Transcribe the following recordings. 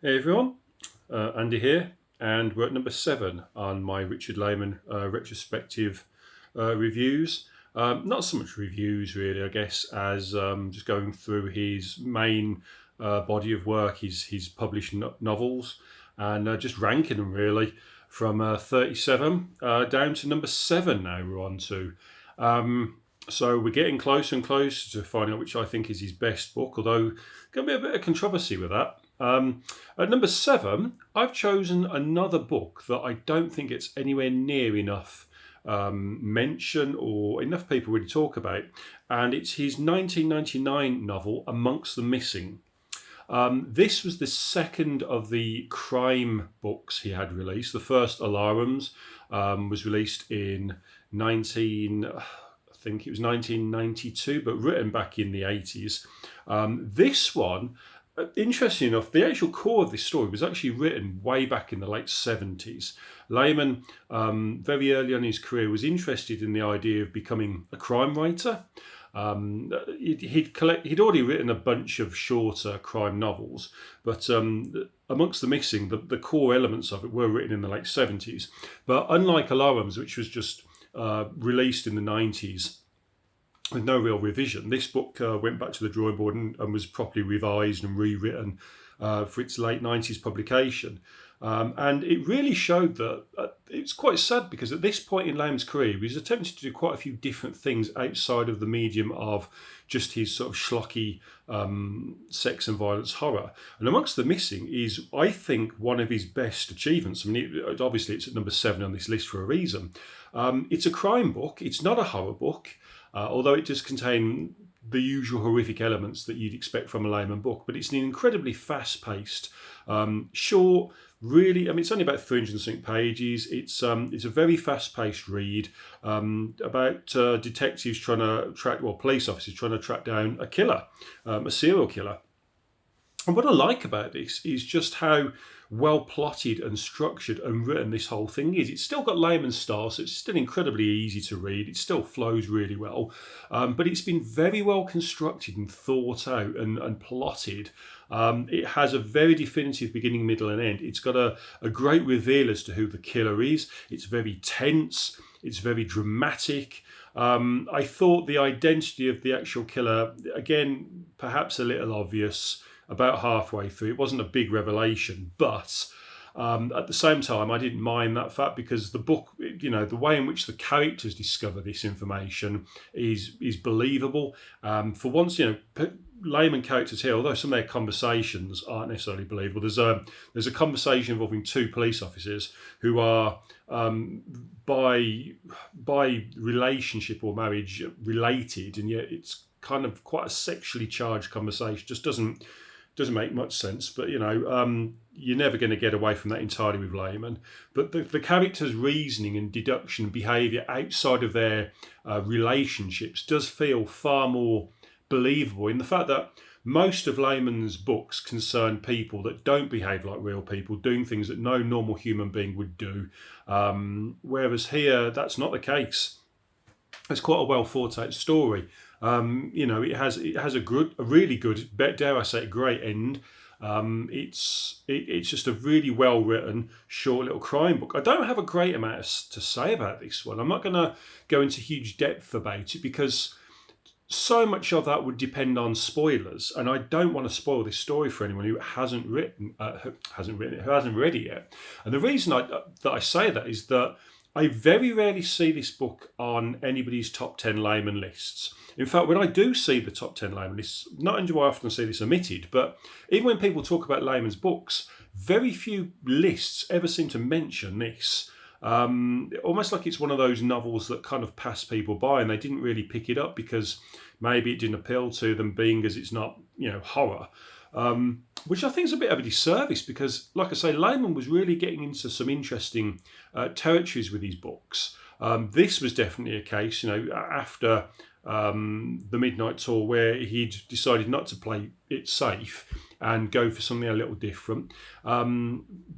Hey everyone, Andy here, and we're at number 7 on my Richard Lehman retrospective reviews. Not so much reviews, really, I guess, as just going through his main body of work, his published novels, and just ranking them really from 37 down to number 7 now we're on to. So we're getting closer and closer to finding out which I think is his best book, although going to be a bit of controversy with that. At number 7, I've chosen another book that I don't think gets anywhere near enough mention or enough people really talk about, and it's his 1999 novel Amongst the Missing. This was the second of the crime books he had released. The first, Alarums, was released in 19, I think it was 1992, but written back in the 80s. This one, interesting enough, the actual core of this story was actually written way back in the late 70s. Lehman, very early on in his career, was interested in the idea of becoming a crime writer. He'd already written a bunch of shorter crime novels, but Amongst the Missing, the core elements of it were written in the late 70s. But unlike Alarums, which was just released in the 90s, with no real revision, this book went back to the drawing board and was properly revised and rewritten for its late 90s publication. And it really showed that it's quite sad because at this point in Lehman's career, he was attempting to do quite a few different things outside of the medium of just his sort of schlocky sex and violence horror. And Amongst the Missing is, I think, one of his best achievements. I mean, obviously it's at number 7 on this list for a reason. It's a crime book. It's not a horror book. Although it does contain the usual horrific elements that you'd expect from a Lehman book, but it's an incredibly fast-paced, short, really. I mean, it's only about 300 and something pages. It's a very fast-paced read about detectives trying to police officers trying to track down a killer, a serial killer. And what I like about this is just how well plotted and structured and written this whole thing is. It's still got Lehman's style, so it's still incredibly easy to read. It still flows really well, but it's been very well constructed and thought out and plotted. It has a very definitive beginning, middle, and end. It's got a great reveal as to who the killer is. It's very tense. It's very dramatic. I thought the identity of the actual killer, again, perhaps a little obvious about halfway through. It wasn't a big revelation, but at the same time, I didn't mind that fact because the book, the way in which the characters discover this information is believable. For once, Lehman characters here, although some of their conversations aren't necessarily believable. There's a conversation involving two police officers who are by relationship or marriage related, and yet it's kind of quite a sexually charged conversation. Just doesn't make much sense, but you're never going to get away from that entirely with Lehman. But the characters' reasoning and deduction and behaviour outside of their relationships does feel far more believable in the fact that most of Lehman's books concern people that don't behave like real people, doing things that no normal human being would do. Whereas here, that's not the case. It's quite a well thought out story. It has a really good, dare I say, a great end. It's just a really well written, short little crime book. I don't have a great amount to say about this one. I'm not going to go into huge depth about it because so much of that would depend on spoilers, and I don't want to spoil this story for anyone who hasn't read it yet. And the reason that I say that is that I very rarely see this book on anybody's top 10 Lehman lists. In fact, when I do see the top 10 Lehman lists, not only do I often see this omitted, but even when people talk about Lehman's books, very few lists ever seem to mention this. Almost like it's one of those novels that kind of pass people by and they didn't really pick it up because maybe it didn't appeal to them, being as it's not, horror. Which I think is a bit of a disservice because, like I say, Lehman was really getting into some interesting territories with his books. This was definitely a case, after the Midnight Tour, where he'd decided not to play it safe and go for something a little different.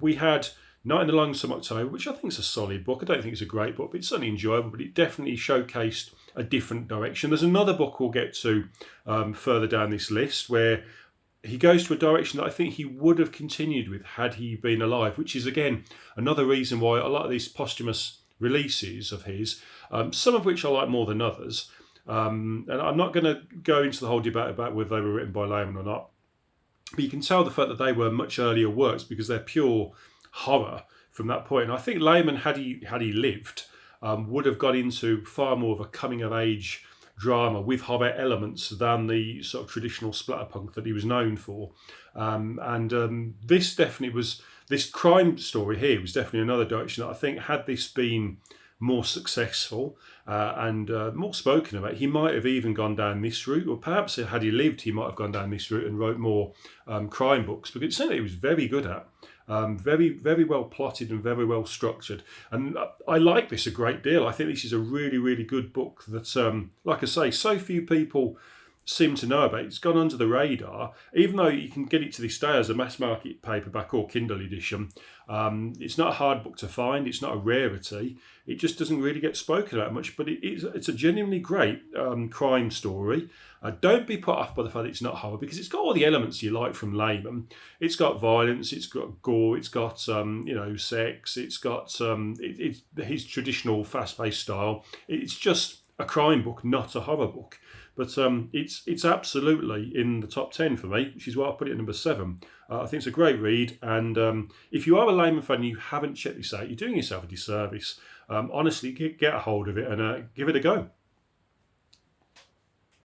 We had Night in the Lonesome October, which I think is a solid book. I don't think it's a great book, but it's certainly enjoyable, but it definitely showcased a different direction. There's another book we'll get to further down this list where he goes to a direction that I think he would have continued with had he been alive, which is, again, another reason why a lot of these posthumous releases of his, some of which I like more than others, and I'm not going to go into the whole debate about whether they were written by Layman or not, but you can tell the fact that they were much earlier works because they're pure horror from that point. And I think Layman, had he lived, would have got into far more of a coming of age drama with horror elements than the sort of traditional splatterpunk that he was known for. This crime story here was definitely another direction that I think, had this been more successful and more spoken about, he might have even gone down this route, or perhaps had he lived, he might have gone down this route and wrote more crime books, because it's something he was very good at. Very, very well plotted and very well structured. And I like this a great deal. I think this is a really, really good book that, like I say, so few people seem to know about. It's gone under the radar, even though you can get it to this day as a mass market paperback or Kindle edition. It's not a hard book to find. It's not a rarity. It just doesn't really get spoken about much, but it's a genuinely great crime story. Don't be put off by the fact that it's not horror, because it's got all the elements you like from Layman. It's got violence, it's got gore, it's got sex, it's got it's his traditional fast-paced style. It's just a crime book, not a horror book. But it's absolutely in the top 10 for me, which is why I put it at number 7. I think it's a great read, and if you are a Layman fan and you haven't checked this out, you're doing yourself a disservice. Honestly, get a hold of it and give it a go.